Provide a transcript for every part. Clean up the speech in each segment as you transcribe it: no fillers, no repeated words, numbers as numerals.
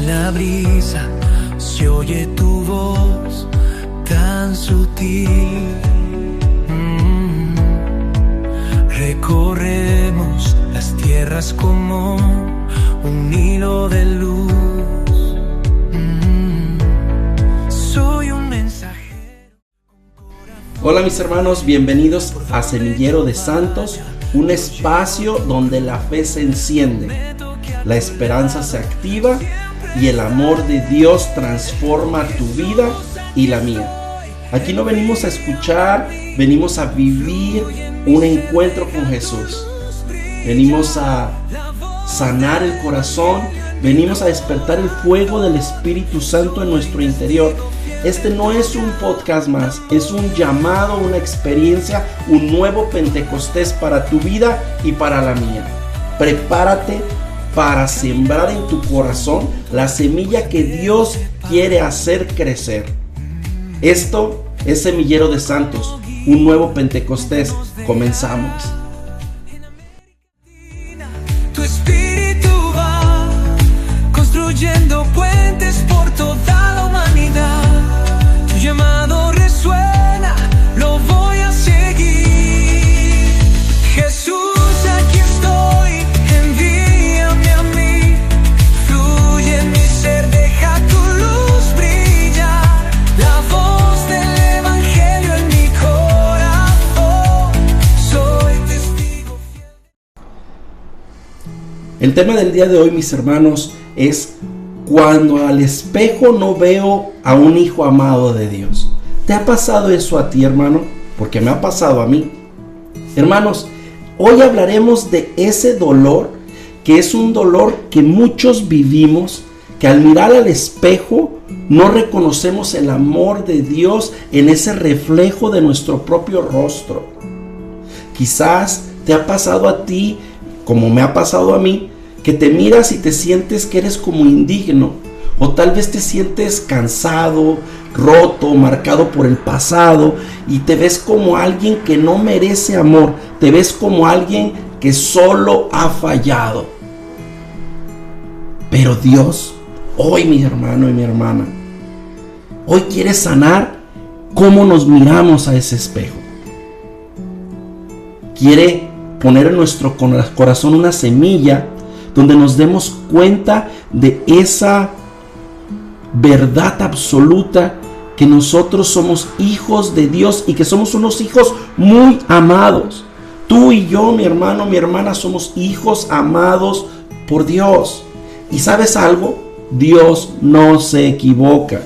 la brisa se oye tu voz tan sutil. Recorremos las tierras como un hilo de luz. Soy un mensajero. Hola mis hermanos, bienvenidos a Semillero de Santos, un espacio donde la fe se enciende, la esperanza se activa y el amor de Dios transforma tu vida y la mía. Aquí no venimos a escuchar, venimos a vivir un encuentro con Jesús. Venimos a sanar el corazón, venimos a despertar el fuego del Espíritu Santo en nuestro interior. Este no es un podcast más, es un llamado, una experiencia, un nuevo Pentecostés para tu vida y para la mía. Prepárate para sembrar en tu corazón la semilla que Dios quiere hacer crecer. Esto es Semillero de Santos, un nuevo Pentecostés. Comenzamos. Tu espíritu va construyendo puentes por toda la humanidad. Tu llamado resuena, lo voy a seguir. Jesús, aquí estoy, envíame a mí. Fluye en mi ser, deja tu luz brillar. La voz del evangelio en mi corazón. Soy testigo fiel. El tema del día de hoy, mis hermanos, es cuando al espejo no veo a un hijo amado de Dios. ¿Te ha pasado eso a ti, hermano? Porque me ha pasado a mí. Hermanos, hoy hablaremos de ese dolor, que es un dolor que muchos vivimos, que al mirar al espejo no reconocemos el amor de Dios en ese reflejo de nuestro propio rostro. Quizás te ha pasado a ti, como me ha pasado a mí, que te miras y te sientes que eres como indigno, o tal vez te sientes cansado, roto, marcado por el pasado, y te ves como alguien que no merece amor, te ves como alguien que solo ha fallado. Pero Dios, hoy, mi hermano y mi hermana, hoy quiere sanar cómo nos miramos a ese espejo. Quiere poner en nuestro corazón una semilla donde nos demos cuenta de esa verdad absoluta, que nosotros somos hijos de Dios y que somos unos hijos muy amados. Tú y yo, mi hermano, mi hermana, somos hijos amados por Dios. ¿Y sabes algo? Dios no se equivoca.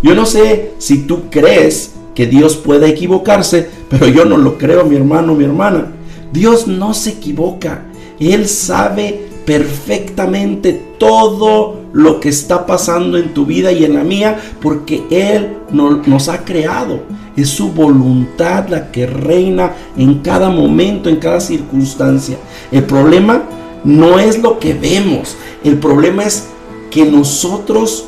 Yo no sé si tú crees que Dios puede equivocarse, pero yo no lo creo, mi hermano, mi hermana. Dios no se equivoca. Él sabe perfectamente todo lo que está pasando en tu vida y en la mía, porque Él nos ha creado. Es su voluntad la que reina en cada momento, en cada circunstancia. El problema no es lo que vemos, el problema es que nosotros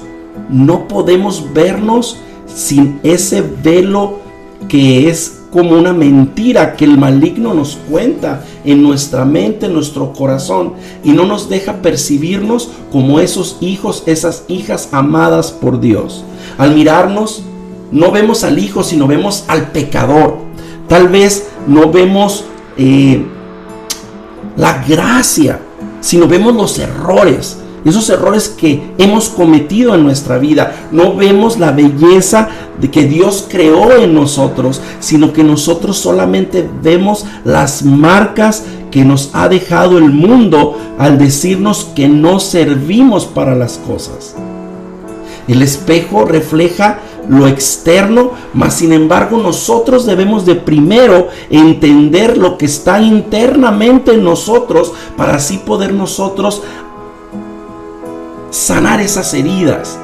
no podemos vernos sin ese velo que es como una mentira que el maligno nos cuenta en nuestra mente, en nuestro corazón, y no nos deja percibirnos como esos hijos, esas hijas amadas por Dios. Al mirarnos, no vemos al hijo, sino vemos al pecador. Tal vez no vemos la gracia, sino vemos los errores. Esos errores que hemos cometido en nuestra vida. No vemos la belleza de que Dios creó en nosotros, sino que nosotros solamente vemos las marcas que nos ha dejado el mundo al decirnos que no servimos para las cosas. El espejo refleja lo externo, mas sin embargo nosotros debemos de primero entender lo que está internamente en nosotros, para así poder nosotros sanar esas heridas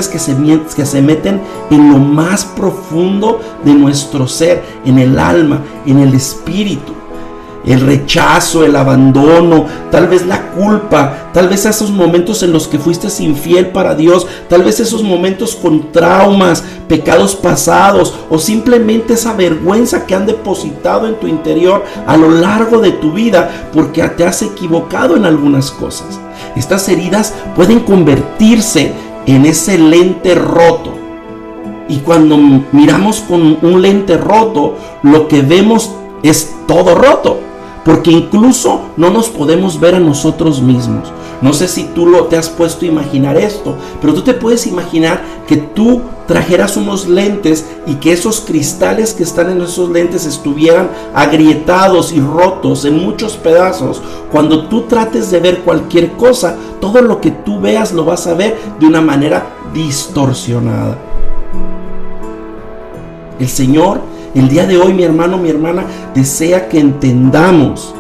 que se meten en lo más profundo de nuestro ser, en el alma, en el espíritu. El rechazo, el abandono, tal vez la culpa, tal vez esos momentos en los que fuiste infiel para Dios, tal vez esos momentos con traumas, pecados pasados, o simplemente esa vergüenza que han depositado en tu interior a lo largo de tu vida porque te has equivocado en algunas cosas. Estas heridas pueden convertirse en ese lente roto. Y cuando miramos con un lente roto, lo que vemos es todo roto. Porque incluso no nos podemos ver a nosotros mismos. No sé si tú te has puesto a imaginar esto, pero tú te puedes imaginar que tú trajeras unos lentes y que esos cristales que están en esos lentes estuvieran agrietados y rotos en muchos pedazos. Cuando tú trates de ver cualquier cosa, todo lo que tú veas lo vas a ver de una manera distorsionada. El Señor, el día de hoy, mi hermano, mi hermana, desea que entendamos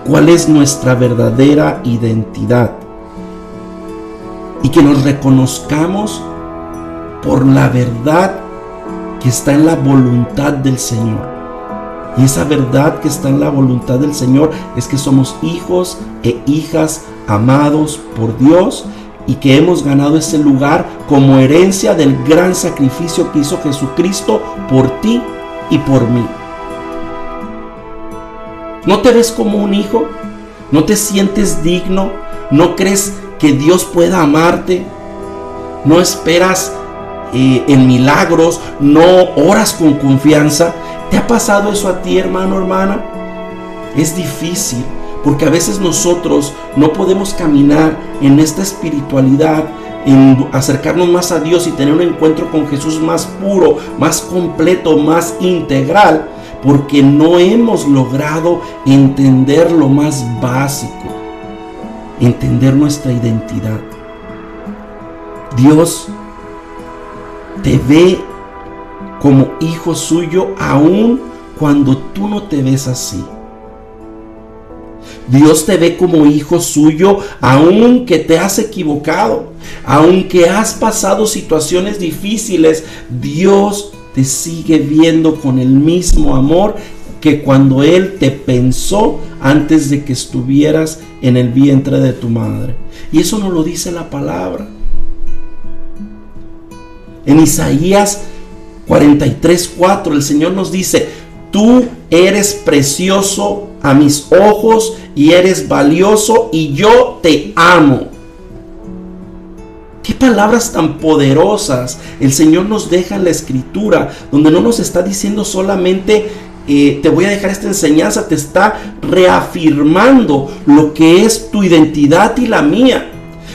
cuál es nuestra verdadera identidad y que nos reconozcamos por la verdad que está en la voluntad del Señor. Y esa verdad que está en la voluntad del Señor es que somos hijos e hijas amados por Dios y que hemos ganado ese lugar como herencia del gran sacrificio que hizo Jesucristo por ti y por mí. ¿No te ves como un hijo? ¿No te sientes digno? ¿No crees que Dios pueda amarte? ¿No esperas en milagros? ¿No oras con confianza? ¿Te ha pasado eso a ti, hermano, hermana? Es difícil, porque a veces nosotros no podemos caminar en esta espiritualidad, en acercarnos más a Dios y tener un encuentro con Jesús más puro, más completo, más integral, porque no hemos logrado entender lo más básico, entender nuestra identidad. Dios te ve como hijo suyo aun cuando tú no te ves así. Dios te ve como hijo suyo aunque te has equivocado, aunque has pasado situaciones difíciles. Dios te sigue viendo con el mismo amor que cuando Él te pensó antes de que estuvieras en el vientre de tu madre. Y eso nos lo dice la palabra. En Isaías 43:4 el Señor nos dice: tú eres precioso a mis ojos y eres valioso y yo te amo. Qué palabras tan poderosas el Señor nos deja en la Escritura, donde no nos está diciendo solamente te voy a dejar esta enseñanza, te está reafirmando lo que es tu identidad y la mía,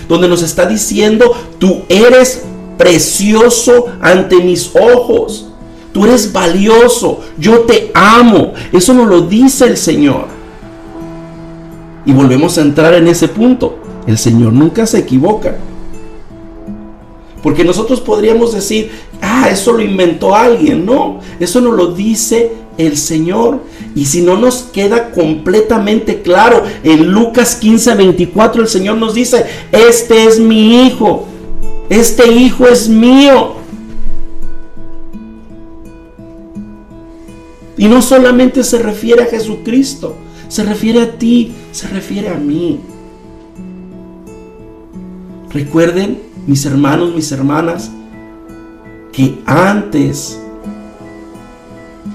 donde nos está diciendo: tú eres precioso ante mis ojos, tú eres valioso, yo te amo. Eso nos lo dice el Señor. Y volvemos a entrar en ese punto: el Señor nunca se equivoca. Porque nosotros podríamos decir: eso lo inventó alguien. No, eso nos lo dice el Señor. Y si no nos queda completamente claro, en Lucas 15:24 el Señor nos dice: este es mi hijo, este hijo es mío. Y no solamente se refiere a Jesucristo, se refiere a ti, se refiere a mí. Recuerden, mis hermanos, mis hermanas, que antes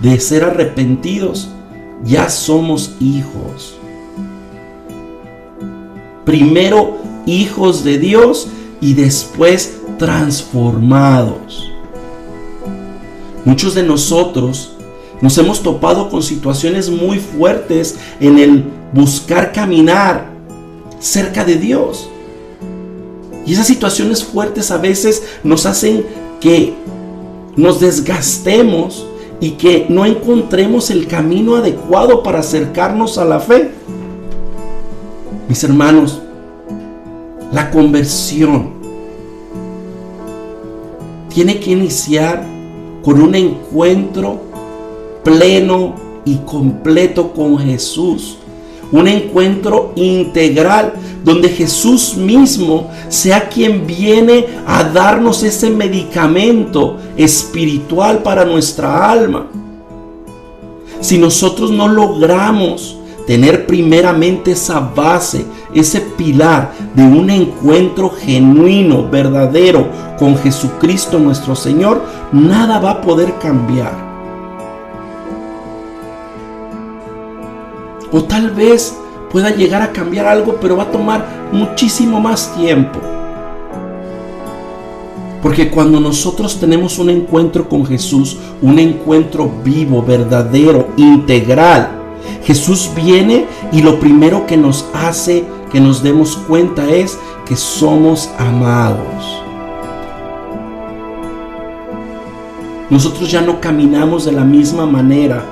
de ser arrepentidos, ya somos hijos. Primero hijos de Dios y después transformados. Muchos de nosotros nos hemos topado con situaciones muy fuertes en el buscar caminar cerca de Dios. Y esas situaciones fuertes a veces nos hacen que nos desgastemos y que no encontremos el camino adecuado para acercarnos a la fe. Mis hermanos, la conversión tiene que iniciar con un encuentro pleno y completo con Jesús. Un encuentro integral donde Jesús mismo sea quien viene a darnos ese medicamento espiritual para nuestra alma. Si nosotros no logramos tener primeramente esa base, ese pilar de un encuentro genuino, verdadero con Jesucristo nuestro Señor, nada va a poder cambiar. O tal vez pueda llegar a cambiar algo, pero va a tomar muchísimo más tiempo. Porque cuando nosotros tenemos un encuentro con Jesús, un encuentro vivo, verdadero, integral, Jesús viene y lo primero que nos hace que nos demos cuenta es que somos amados. Nosotros ya no caminamos de la misma manera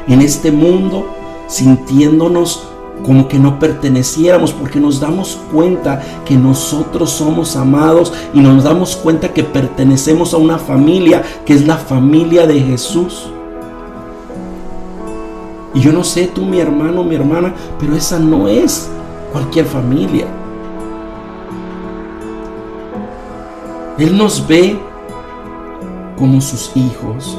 en este mundo, sintiéndonos como que no perteneciéramos, porque nos damos cuenta que nosotros somos amados y nos damos cuenta que pertenecemos a una familia que es la familia de Jesús. Y yo no sé tú, mi hermano, mi hermana, pero esa no es cualquier familia. Él nos ve como sus hijos.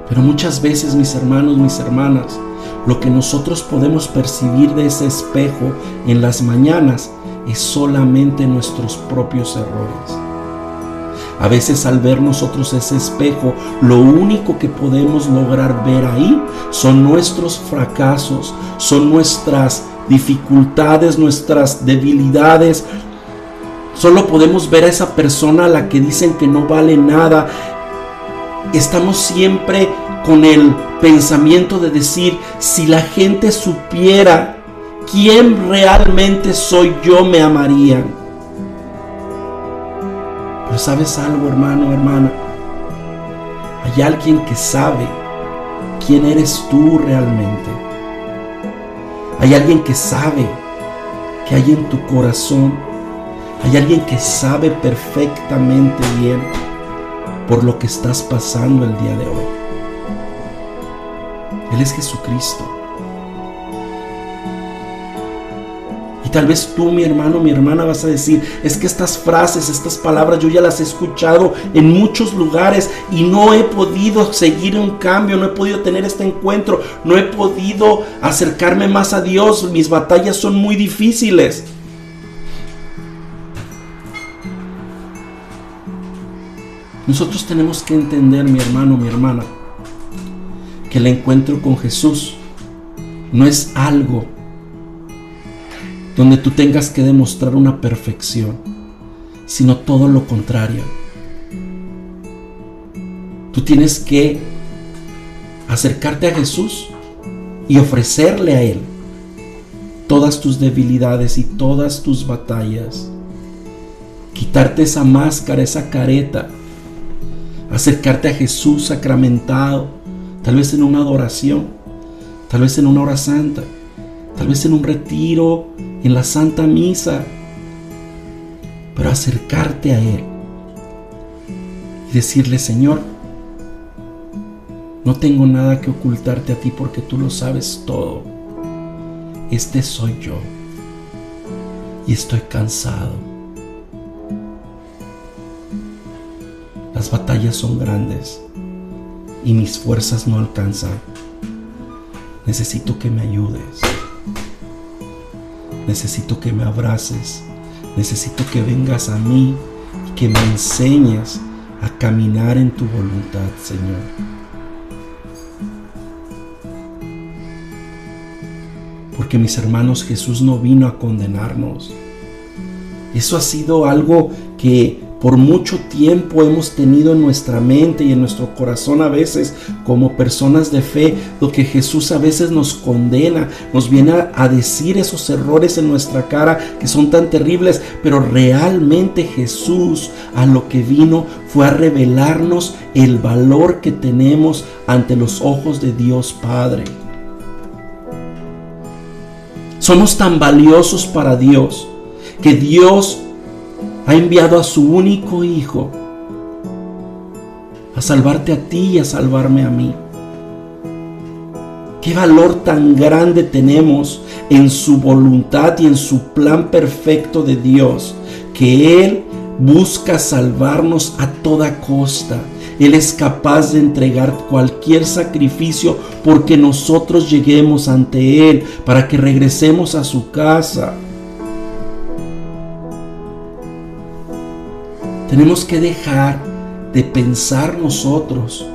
Pero muchas veces, mis hermanos, mis hermanas, lo que nosotros podemos percibir de ese espejo en las mañanas es solamente nuestros propios errores. A veces al ver nosotros ese espejo, lo único que podemos lograr ver ahí son nuestros fracasos, son nuestras dificultades, nuestras debilidades. Solo podemos ver a esa persona a la que dicen que no vale nada. Estamos siempre con el pensamiento de decir, si la gente supiera quién realmente soy yo, me amarían. Pero ¿sabes algo, hermano, hermana? Hay alguien que sabe quién eres tú realmente. Hay alguien que sabe qué hay en tu corazón. Hay alguien que sabe perfectamente bien por lo que estás pasando el día de hoy. Él es Jesucristo. Y tal vez tú, mi hermano, mi hermana, vas a decir, es que estas frases, estas palabras, yo ya las he escuchado en muchos lugares y no he podido seguir un cambio, no he podido tener este encuentro, no he podido acercarme más a Dios, mis batallas son muy difíciles. Nosotros tenemos que entender, mi hermano, mi hermana, que el encuentro con Jesús no es algo donde tú tengas que demostrar una perfección, sino todo lo contrario. Tú tienes que acercarte a Jesús y ofrecerle a Él todas tus debilidades y todas tus batallas. Quitarte esa máscara, esa careta. Acercarte a Jesús sacramentado, tal vez en una adoración, tal vez en una hora santa, tal vez en un retiro, en la Santa Misa, pero acercarte a Él y decirle, Señor, no tengo nada que ocultarte a ti porque tú lo sabes todo. Este soy yo y estoy cansado. Las batallas son grandes y mis fuerzas no alcanzan. Necesito que me ayudes. Necesito que me abraces. Necesito que vengas a mí y que me enseñes a caminar en tu voluntad, Señor. Porque, mis hermanos, Jesús no vino a condenarnos. Eso ha sido algo que por mucho tiempo hemos tenido en nuestra mente y en nuestro corazón a veces como personas de fe, lo que Jesús a veces nos condena, nos viene a decir esos errores en nuestra cara que son tan terribles, pero realmente Jesús a lo que vino fue a revelarnos el valor que tenemos ante los ojos de Dios Padre. Somos tan valiosos para Dios que Dios ha enviado a su único Hijo a salvarte a ti y a salvarme a mí. Qué valor tan grande tenemos en su voluntad y en su plan perfecto de Dios, que Él busca salvarnos a toda costa. Él es capaz de entregar cualquier sacrificio porque nosotros lleguemos ante Él, para que regresemos a su casa. Tenemos que dejar de pensar nosotros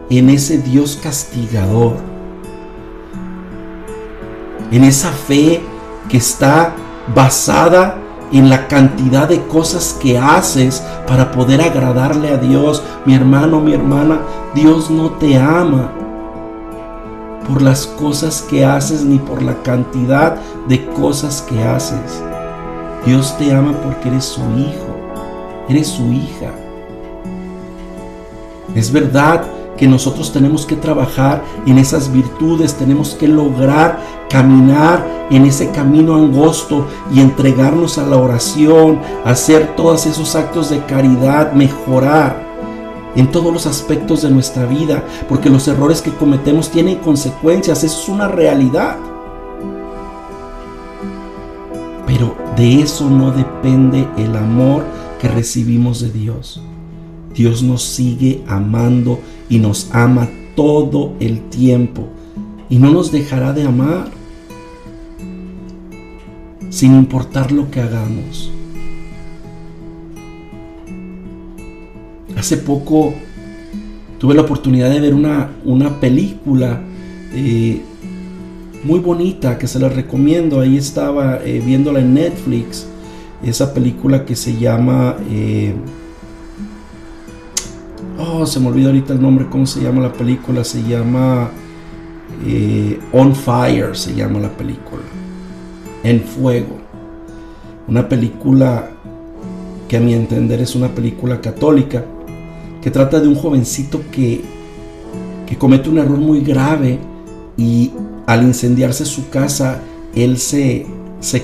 en ese Dios castigador en esa fe que está basada en la cantidad de cosas que haces para poder agradarle a Dios. Mi hermano, mi hermana, Dios no te ama por las cosas que haces ni por la cantidad de cosas que haces. Dios te ama porque eres su hijo, eres su hija. Es verdad que nosotros tenemos que trabajar en esas virtudes, tenemos que lograr caminar en ese camino angosto y entregarnos a la oración, hacer todos esos actos de caridad, mejorar en todos los aspectos de nuestra vida, porque los errores que cometemos tienen consecuencias, eso es una realidad. Pero de eso no depende el amor que recibimos de Dios. Dios nos sigue amando y nos ama todo el tiempo y no nos dejará de amar sin importar lo que hagamos. Hace poco tuve la oportunidad de ver una película muy bonita que se la recomiendo. Ahí estaba viéndola en Netflix. Esa película que se llama... se me olvidó ahorita el nombre. ¿Cómo se llama la película? Se llama On Fire, se llama la película. En Fuego. Una película que a mi entender es una película católica, que trata de un jovencito que comete un error muy grave y al incendiarse su casa, él se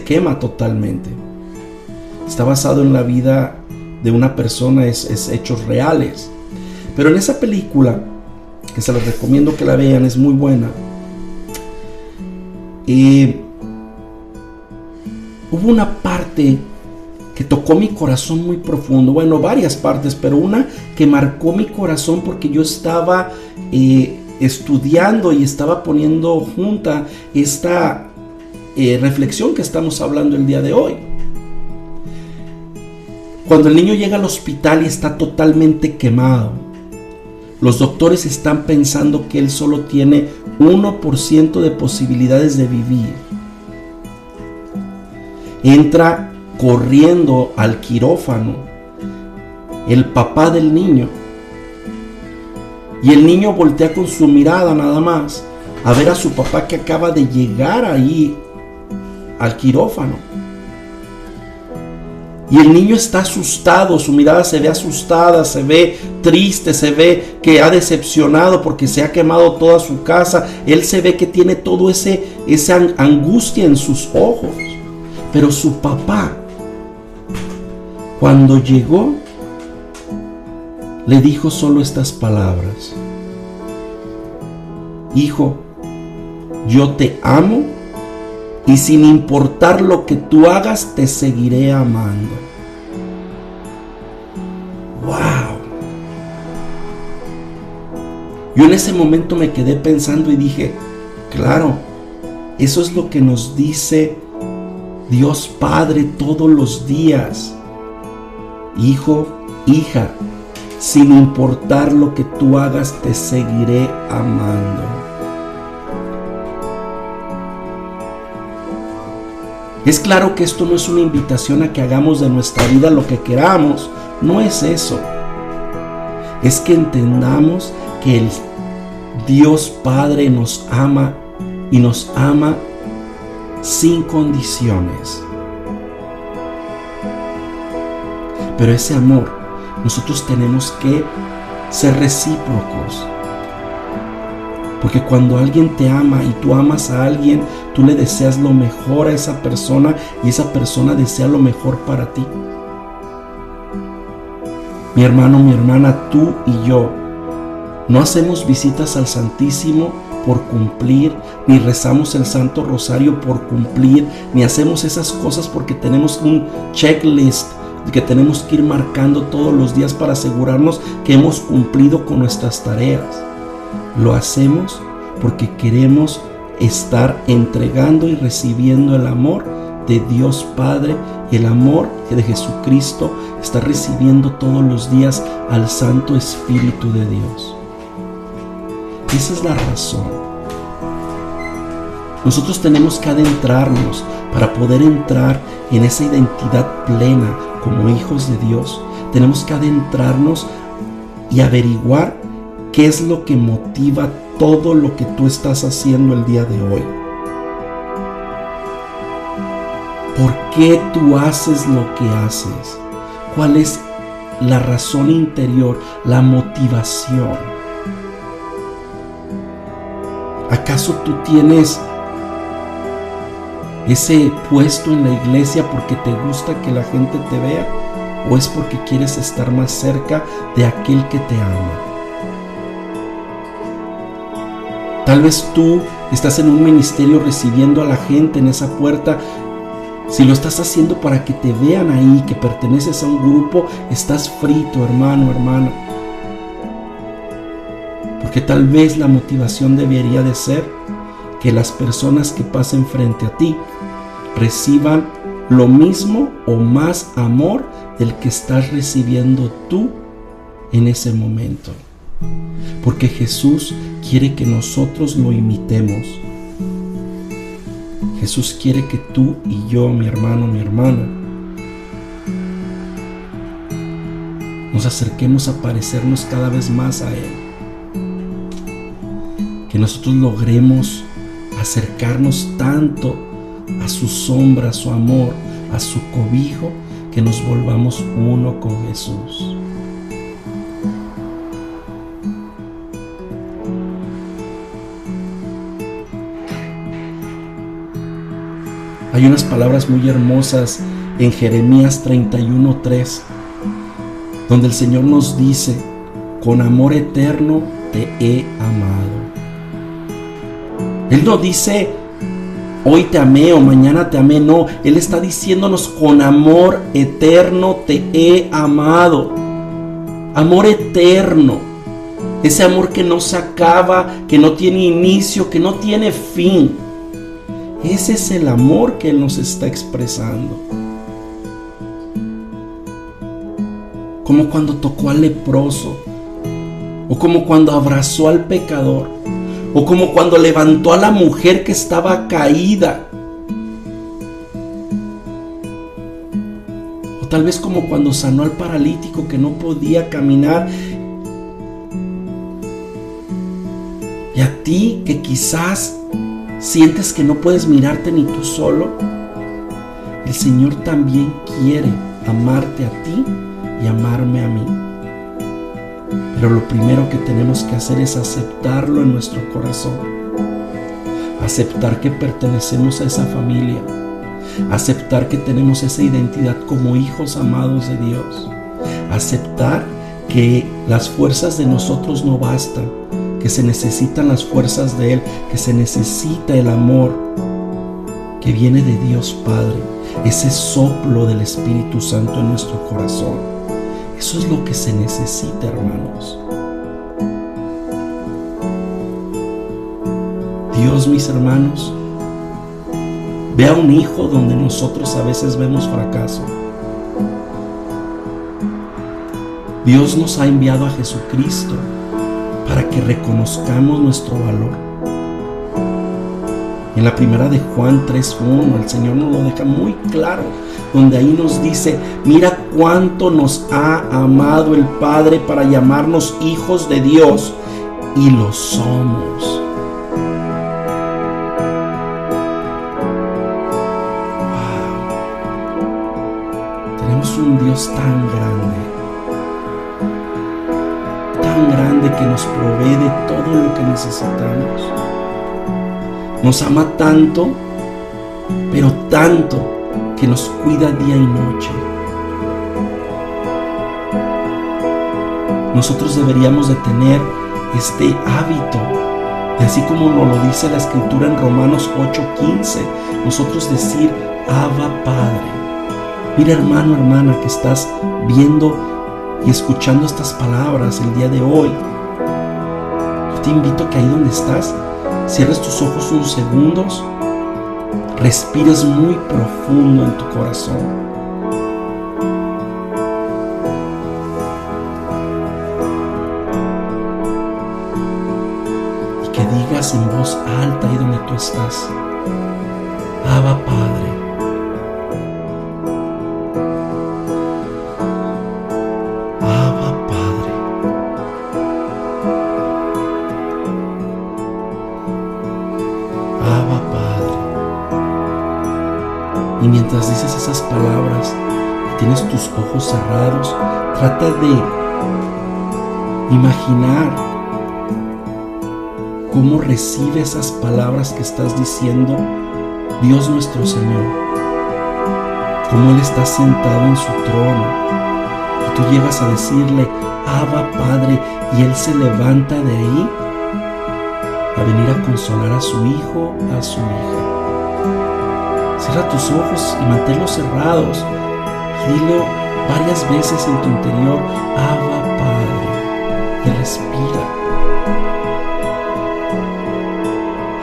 quema totalmente. Está basado en la vida de una persona, es hechos reales. Pero en esa película, que se les recomiendo que la vean, es muy buena, hubo una parte que tocó mi corazón muy profundo. Bueno, varias partes, pero una que marcó mi corazón porque yo estaba estudiando y estaba poniendo junta esta reflexión que estamos hablando el día de hoy. Cuando el niño llega al hospital y está totalmente quemado, los doctores están pensando que él solo tiene 1% de posibilidades de vivir. Entra corriendo al quirófano el papá del niño, y el niño voltea con su mirada nada más a ver a su papá que acaba de llegar ahí al quirófano, y el niño está asustado, su mirada se ve asustada, se ve triste, se ve que ha decepcionado porque se ha quemado toda su casa. Él se ve que tiene todo esa angustia en sus ojos. Pero su papá, cuando llegó, le dijo solo estas palabras: hijo, yo te amo y sin importar lo que tú hagas, te seguiré amando. ¡Wow! Yo en ese momento me quedé pensando y dije, claro, eso es lo que nos dice Dios Padre todos los días. Hijo, hija, sin importar lo que tú hagas, te seguiré amando. Es claro que esto no es una invitación a que hagamos de nuestra vida lo que queramos. No es eso. Es que entendamos que el Dios Padre nos ama y nos ama sin condiciones. Pero ese amor, nosotros tenemos que ser recíprocos. Porque cuando alguien te ama y tú amas a alguien, tú le deseas lo mejor a esa persona y esa persona desea lo mejor para ti. Mi hermano, mi hermana, tú y yo no hacemos visitas al Santísimo por cumplir, ni rezamos el Santo Rosario por cumplir, ni hacemos esas cosas porque tenemos un checklist que tenemos que ir marcando todos los días para asegurarnos que hemos cumplido con nuestras tareas. Lo hacemos porque queremos estar entregando y recibiendo el amor de Dios Padre, el amor que de Jesucristo está recibiendo todos los días al Santo Espíritu de Dios. Esa es la razón. Nosotros tenemos que adentrarnos para poder entrar en esa identidad plena como hijos de Dios. Tenemos que adentrarnos y averiguar qué es lo que motiva todo lo que tú estás haciendo el día de hoy. ¿Por qué tú haces lo que haces? ¿Cuál es la razón interior, la motivación? ¿Acaso tú tienes ese puesto en la iglesia porque te gusta que la gente te vea? ¿O es porque quieres estar más cerca de aquel que te ama? Tal vez tú estás en un ministerio recibiendo a la gente en esa puerta. Si lo estás haciendo para que te vean ahí, que perteneces a un grupo, estás frito, hermano, hermana. Porque tal vez la motivación debería de ser que las personas que pasen frente a ti reciban lo mismo o más amor del que estás recibiendo tú en ese momento. Porque Jesús quiere que nosotros lo imitemos. Jesús quiere que tú y yo, mi hermano, mi hermana, nos acerquemos a parecernos cada vez más a Él. Que nosotros logremos acercarnos tanto a su sombra, a su amor, a su cobijo, que nos volvamos uno con Jesús. Hay unas palabras muy hermosas en Jeremías 31:3, donde el Señor nos dice: con amor eterno te he amado. Él no dice hoy te amé o mañana te amé, no. Él está diciéndonos: con amor eterno te he amado. Amor eterno. Ese amor que no se acaba, que no tiene inicio, que no tiene fin. Ese es el amor que Él nos está expresando. Como cuando tocó al leproso, o como cuando abrazó al pecador, o como cuando levantó a la mujer que estaba caída, o tal vez como cuando sanó al paralítico que no podía caminar. Y a ti que quizás sientes que no puedes mirarte ni tú solo, el Señor también quiere amarte a ti y amarme a mí. Pero lo primero que tenemos que hacer es aceptarlo en nuestro corazón. Aceptar que pertenecemos a esa familia. Aceptar que tenemos esa identidad como hijos amados de Dios. Aceptar que las fuerzas de nosotros no bastan, que se necesitan las fuerzas de Él, que se necesita el amor que viene de Dios Padre, ese soplo del Espíritu Santo en nuestro corazón. Eso es lo que se necesita, hermanos. Dios, mis hermanos, ve a un hijo donde nosotros a veces vemos fracaso. Dios nos ha enviado a Jesucristo para que reconozcamos nuestro valor. En la primera de Juan 3:1, el Señor nos lo deja muy claro, donde ahí nos dice: mira cuánto nos ha amado el Padre para llamarnos hijos de Dios, y lo somos. Wow. Tenemos un Dios tan grande que nos provee de todo lo que necesitamos. Nos ama tanto, pero tanto, que nos cuida día y noche. Nosotros deberíamos de tener este hábito, de así como nos lo dice la Escritura en Romanos 8:15, nosotros decir: Abba Padre. Mira, hermano, hermana, que estás viendo y escuchando estas palabras el día de hoy, yo te invito a que ahí donde estás, cierres tus ojos unos segundos, respires muy profundo en tu corazón. Y que digas digas en voz alta ahí donde tú estás: Abba Padre. Abba Padre. Abba Padre. Y mientras dices esas palabras y tienes tus ojos cerrados, trata de imaginar cómo recibe esas palabras que estás diciendo Dios nuestro Señor, cómo Él está sentado en su trono y tú llegas a decirle: Abba Padre, y Él se levanta de ahí a venir a consolar a su hijo, a su hija. Cierra tus ojos y manténlos cerrados y dilo varias veces en tu interior: Abba Padre, y respira.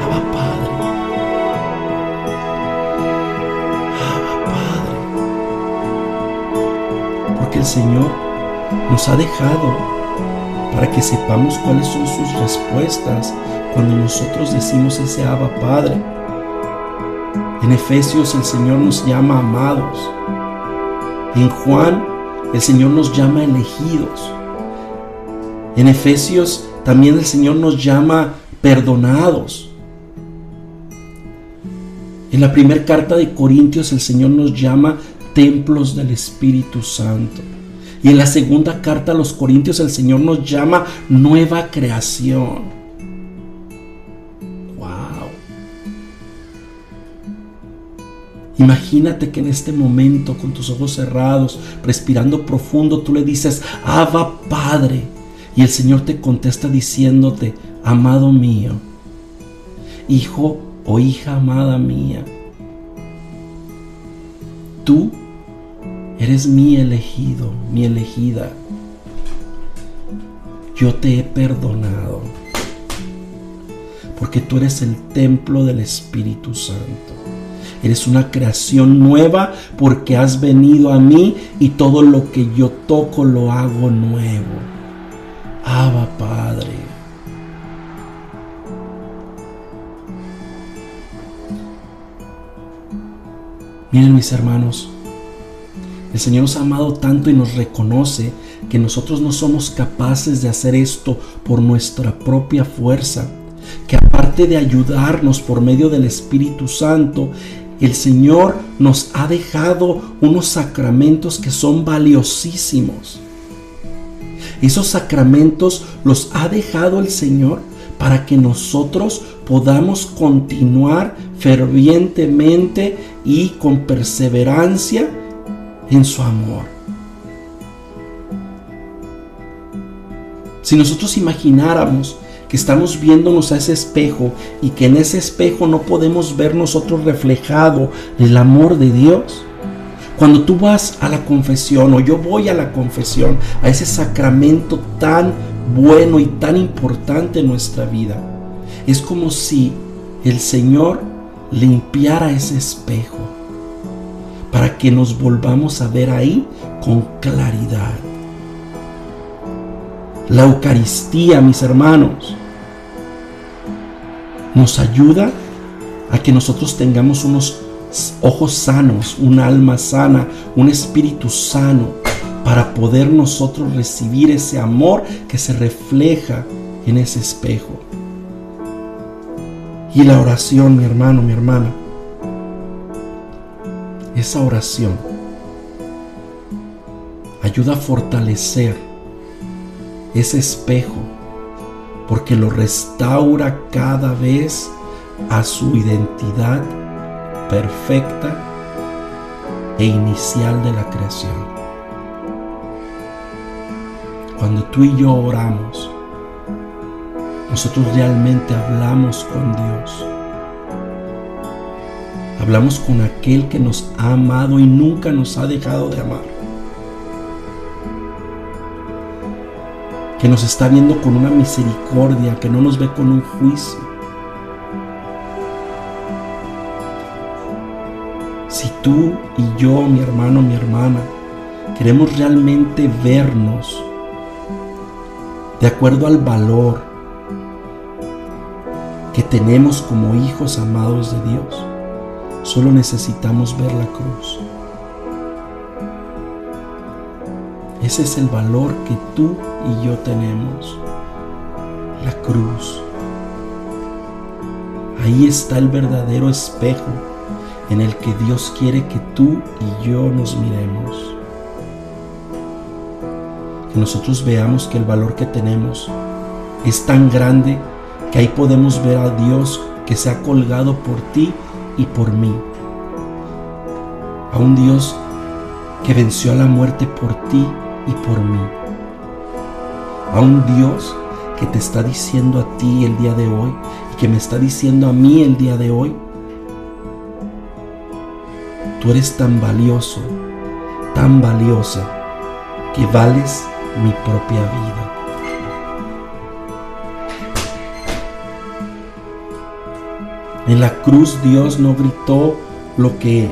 Abba Padre. Abba Padre. Porque el Señor nos ha dejado para que sepamos cuáles son sus respuestas cuando nosotros decimos ese Abba Padre. En Efesios el Señor nos llama amados. En Juan el Señor nos llama elegidos. En Efesios también el Señor nos llama perdonados. En la primera carta de Corintios el Señor nos llama templos del Espíritu Santo. Y en la segunda carta a los Corintios el Señor nos llama nueva creación. ¡Wow! Imagínate que en este momento, con tus ojos cerrados, respirando profundo, tú le dices: Abba Padre. Y el Señor te contesta diciéndote: amado mío, hijo o hija amada mía, tú eres mi elegido, mi elegida. Yo te he perdonado, porque tú eres el templo del Espíritu Santo. Eres una creación nueva porque has venido a mí y todo lo que yo toco lo hago nuevo. Abba Padre. Miren, mis hermanos, el Señor nos ha amado tanto y nos reconoce que nosotros no somos capaces de hacer esto por nuestra propia fuerza, que aparte de ayudarnos por medio del Espíritu Santo, el Señor nos ha dejado unos sacramentos que son valiosísimos. Esos sacramentos los ha dejado el Señor para que nosotros podamos continuar fervientemente y con perseverancia en su amor. Si nosotros imagináramos que estamos viéndonos a ese espejo y que en ese espejo no podemos ver nosotros reflejado el amor de Dios, cuando tú vas a la confesión o yo voy a la confesión, a ese sacramento tan bueno y tan importante en nuestra vida, es como si el Señor limpiara ese espejo para que nos volvamos a ver ahí con claridad. La Eucaristía, mis hermanos, nos ayuda a que nosotros tengamos unos ojos sanos, un alma sana, un espíritu sano, para poder nosotros recibir ese amor que se refleja en ese espejo. Y la oración, mi hermano, mi hermana, esa oración ayuda a fortalecer ese espejo, porque lo restaura cada vez a su identidad perfecta e inicial de la creación. Cuando tú y yo oramos, nosotros realmente hablamos con Dios. Hablamos con aquel que nos ha amado y nunca nos ha dejado de amar, que nos está viendo con una misericordia, que no nos ve con un juicio. Si tú y yo, mi hermano, mi hermana, queremos realmente vernos de acuerdo al valor que tenemos como hijos amados de Dios. Solo necesitamos ver la cruz. Ese es el valor que tú y yo tenemos. La cruz. Ahí está el verdadero espejo en el que Dios quiere que tú y yo nos miremos. Que nosotros veamos que el valor que tenemos es tan grande que ahí podemos ver a Dios que se ha colgado por ti y por mí. A un Dios que venció a la muerte por ti y por mí. A un Dios que te está diciendo a ti el día de hoy y que me está diciendo a mí el día de hoy: tú eres tan valioso, tan valiosa, que vales mi propia vida. En la cruz Dios no gritó lo que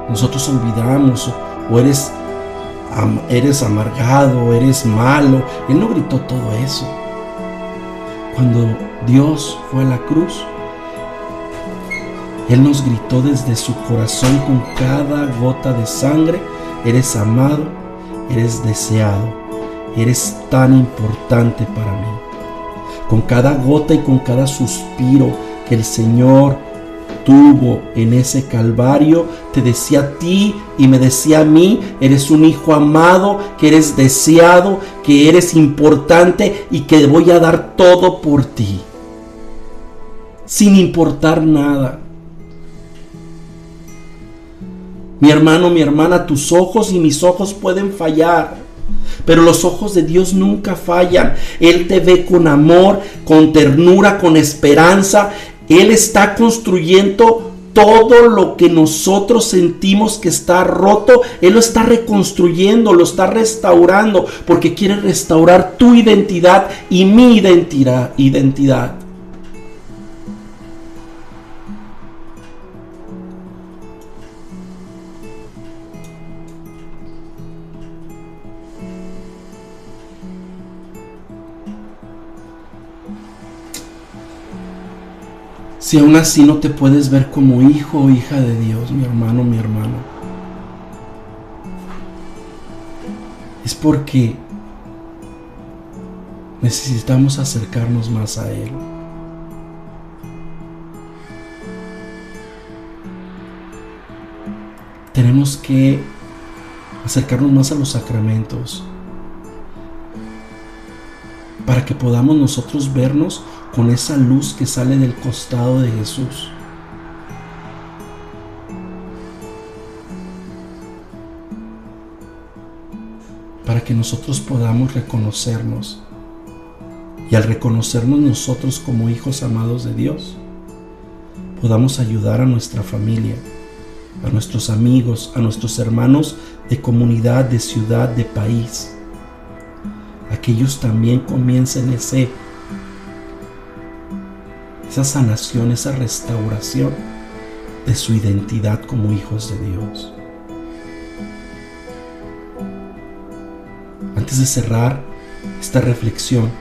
nosotros olvidamos, o eres amargado, eres malo. Él no gritó todo eso. Cuando Dios fue a la cruz, Él nos gritó desde su corazón con cada gota de sangre: eres amado, eres deseado, eres tan importante para mí. Con cada gota y con cada suspiro que el Señor tuvo en ese Calvario, te decía a ti y me decía a mí: eres un hijo amado, que eres deseado, que eres importante y que voy a dar todo por ti, sin importar nada. Mi hermano, mi hermana, tus ojos y mis ojos pueden fallar, pero los ojos de Dios nunca fallan. Él te ve con amor, con ternura, con esperanza. Él está construyendo todo lo que nosotros sentimos que está roto. Él lo está reconstruyendo, lo está restaurando, porque quiere restaurar tu identidad y mi identidad. Si aún así no te puedes ver como hijo o hija de Dios, mi hermano, mi hermana, es porque necesitamos acercarnos más a Él. Tenemos que acercarnos más a los sacramentos para que podamos nosotros vernos con esa luz que sale del costado de Jesús. Para que nosotros podamos reconocernos. Y al reconocernos nosotros como hijos amados de Dios, podamos ayudar a nuestra familia, a nuestros amigos, a nuestros hermanos de comunidad, de ciudad, de país. A que ellos también comiencen esa sanación, esa restauración de su identidad como hijos de Dios. Antes de cerrar esta reflexión,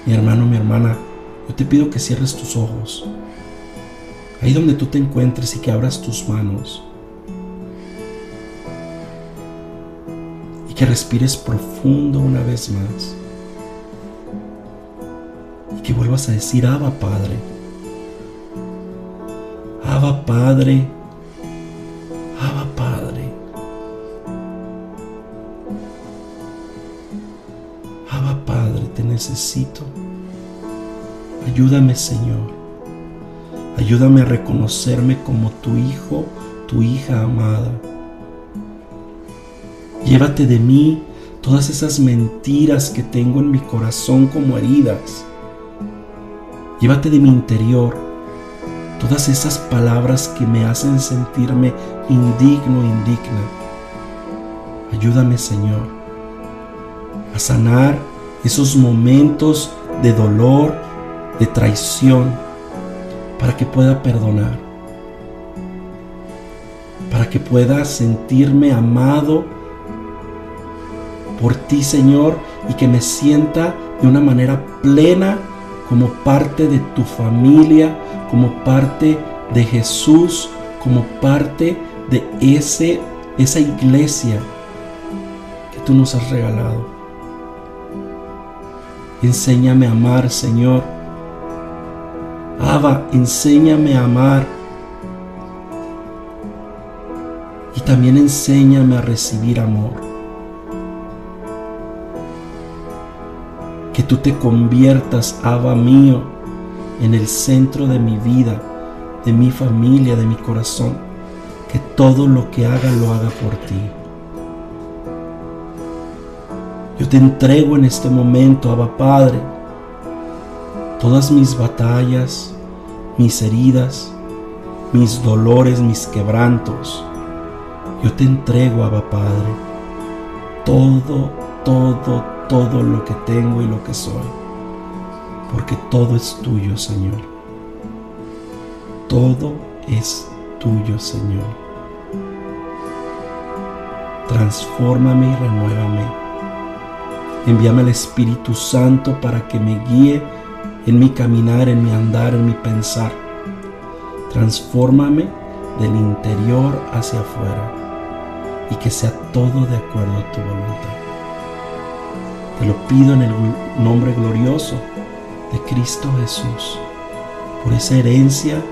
mi hermano, mi hermana, yo te pido que cierres tus ojos, ahí donde tú te encuentres, y que abras tus manos y que respires profundo una vez más. Que vuelvas a decir: Abba Padre, Abba Padre, Abba Padre, Abba Padre, te necesito. Ayúdame, Señor. Ayúdame a reconocerme como tu hijo, tu hija amada. Llévate de mí todas esas mentiras que tengo en mi corazón como heridas. Llévate de mi interior todas esas palabras que me hacen sentirme indigno, indigna. Ayúdame, Señor, a sanar esos momentos de dolor, de traición, para que pueda perdonar, para que pueda sentirme amado por ti, Señor, y que me sienta de una manera plena como parte de tu familia, como parte de Jesús, como parte de esa iglesia que tú nos has regalado. Enséñame a amar, Señor. Abba, enséñame a amar. Y también enséñame a recibir amor. Que tú te conviertas, Abba mío, en el centro de mi vida, de mi familia, de mi corazón. Que todo lo que haga, lo haga por ti. Yo te entrego en este momento, Abba Padre, todas mis batallas, mis heridas, mis dolores, mis quebrantos. Yo te entrego, Abba Padre, todo lo que tengo y lo que soy, porque todo es tuyo, Señor. Todo es tuyo, Señor. Transfórmame y renuévame. Envíame el Espíritu Santo para que me guíe en mi caminar, en mi andar, en mi pensar. Transfórmame del interior hacia afuera y que sea todo de acuerdo a tu voluntad. Te lo pido en el nombre glorioso de Cristo Jesús, por esa herencia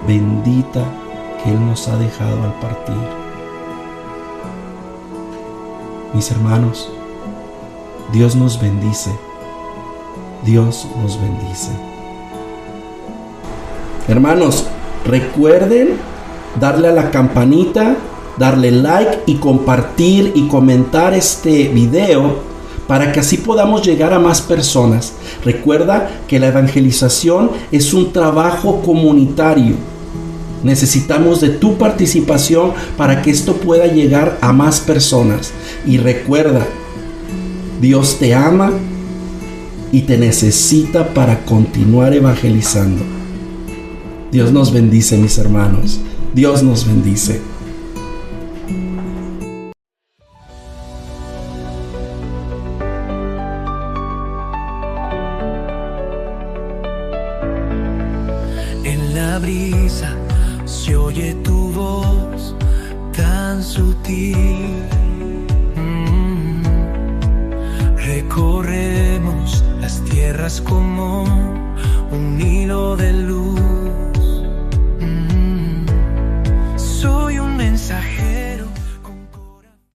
bendita que Él nos ha dejado al partir. Mis hermanos, Dios nos bendice. Dios nos bendice. Hermanos, recuerden darle a la campanita, darle like y compartir y comentar este video para que así podamos llegar a más personas. Recuerda que la evangelización es un trabajo comunitario. Necesitamos de tu participación para que esto pueda llegar a más personas. Y recuerda, Dios te ama y te necesita para continuar evangelizando. Dios nos bendice, mis hermanos. Dios nos bendice. En la brisa se oye tu voz tan sutil. Recorremos las tierras como un hilo de luz.